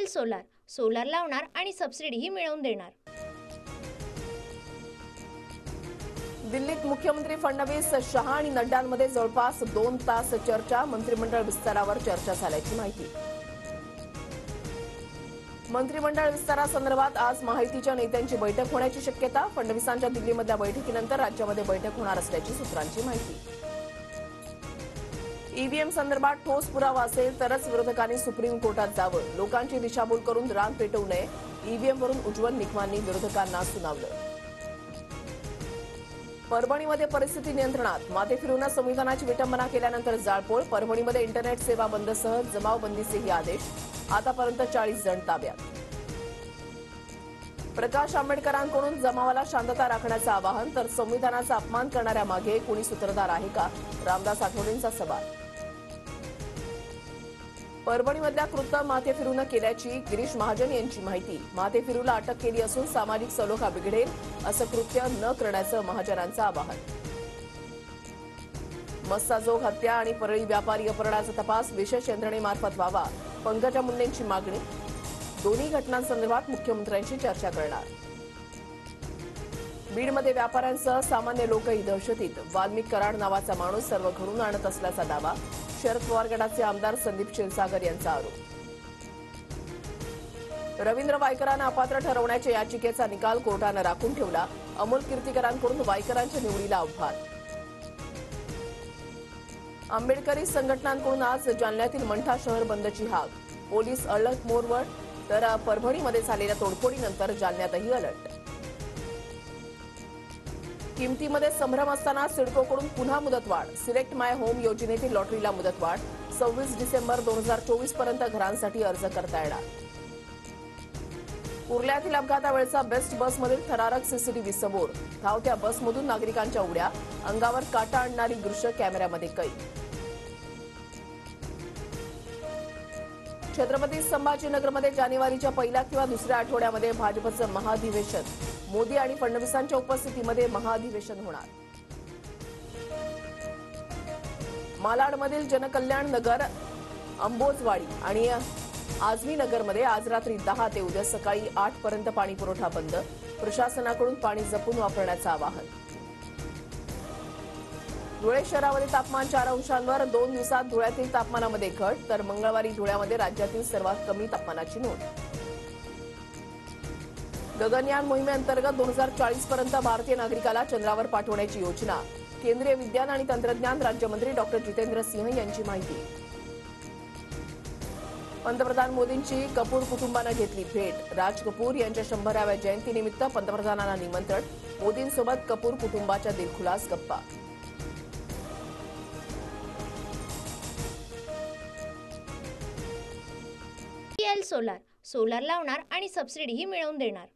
Solar solar लावणार आणि सबसिडीही मिळवून देणार। दिल्लीत मुख्यमंत्री फडणवीस, शहा आणि नड्डांमध्ये जवळपास 2 तास चर्चा। मंत्रिमंडळ विस्तारावर चर्चा झाल्याची माहिती। मंत्रिमंडळ विस्तारासंदर्भात आज महायुतीच्या नेत्यांची बैठक होण्याची शक्यता। फडणवीसांच्या दिल्लीमधल्या बैठकीनंतर राज्यामध्ये बैठक होणार असल्याची सूत्रांची माहिती। ईव्हीएम संदर्भात ठोस पुरावा असेल तरच विरोधकांनी सुप्रीम कोर्टात जावं। लोकांची दिशाभूल करून रान पेटवू नये, ईव्हीएमवरून उज्ज्वल निकमांनी विरोधकांना सुनावलं। परभणीमध्ये परिस्थिती नियंत्रणात, माथे फिरवून संविधानाची विटंबना केल्यानंतर जाळपोळ। परभणीमध्ये इंटरनेट सेवा बंदसह जमावबंदीचेही आदेश। आतापर्यंत 40 जण ताब्यात। प्रकाश आंबेडकरांकडून जमावाला शांतता राखण्याचं आवाहन, तर संविधानाचा अपमान करणाऱ्या मागे कोणी सूत्रधार आहे का? रामदास आठवलेंचा सवाल। परभणीमधल्या कृत्य माथे फिरून केल्याची गिरीश महाजन यांची माहिती। माथे फिरूला अटक केली असून सामाजिक सलोखा बिघडेल असं कृत्य न करण्याचं महाजनांचं आवाहन। मस्साजोग हत्या आणि परळी व्यापारी अपहरणाचा तपास विशेष यंत्रणेमार्फत व्हावा, पंकजा मुंडेंची मागणी। दोन्ही घटनांसंदर्भात मुख्यमंत्र्यांशी चर्चा करणार। बीडमध्ये व्यापाऱ्यांसह सामान्य लोकही दहशतीत, वाल्मिक कराड नावाचा माणूस सर्व घडून आणत असल्याचा दावा। शरद पवार गटाचे आमदार संदीप क्षीरसागर यांचा आरोप। रवींद्र वायकरांना अपात्र ठरवण्याच्या याचिकेचा निकाल कोर्टानं राखून ठेवला। अमोल कीर्तीकरांकडून वायकरांच्या निवडीला आव्हान। आंबेडकरी संघटनांकडून आज जालन्यातील मंठा शहर बंदची हाक। पोलीस अलर्ट मोडवर, तर परभणीमध्ये झालेल्या तोडफोडीनंतर जालन्यातही अलर्ट। किमतीमध्ये संभ्रम असताना सिडकोकडून पुन्हा मुदतवाढ। सिलेक्ट माय होम योजनेतील लॉटरीला मुदतवाढ। 26 डिसेंबर 2024 पर्यंत घरांसाठी अर्ज करता येणार। कुर्ल्यातील अपघातावेळचा बेस्ट बसमधील थरारक सीसीटीव्ही समोर। धावत्या बसमधून नागरिकांच्या उड्या, अंगावर काटा आणणारी दृश्य कॅमेऱ्यामध्ये कैद। छत्रपती संभाजीनगरमध्ये जानेवारीच्या पहिल्या किंवा दुसऱ्या आठवड्यामध्ये भाजपचं महाधिवेशन। मोदी आणि फडणवीसांच्या उपस्थितीमध्ये महाधिवेशन होणार। मालाडमधील जनकल्याण नगर, अंबोजवाडी आणि आझमी नगरमध्ये आज रात्री 10 ते उद्या सकाळी 8 पर्यंत पाणीपुरवठा बंद। प्रशासनाकडून पाणी जपून वापरण्याचं आवाहन। धुळे शहरामध्ये तापमान 4 अंशांवर, 2 दिवसात धुळ्यातील तापमानामध्ये घट, तर मंगळवारी धुळ्यामध्ये राज्यातील सर्वात कमी तापमानाची नोंद। गगनयान मोहिमेअंतर्गत 2040 पर्यंत भारतीय नागरिकाला चंद्रावर पाठवण्याची योजना। केंद्रीय विज्ञान आणि तंत्रज्ञान राज्यमंत्री डॉक्टर जितेंद्र सिंह यांची माहिती। पंतप्रधान मोदींची कपूर कुटुंबानं घेतली भेट। राज कपूर यांच्या 100व्या जयंतीनिमित्त पंतप्रधानांना निमंत्रण। मोदींसोबत कपूर कुटुंबाच्या दिलखुलास गप्पा। सोलार सोलार लावणार आणि सबसिडीही मिळवून देणार।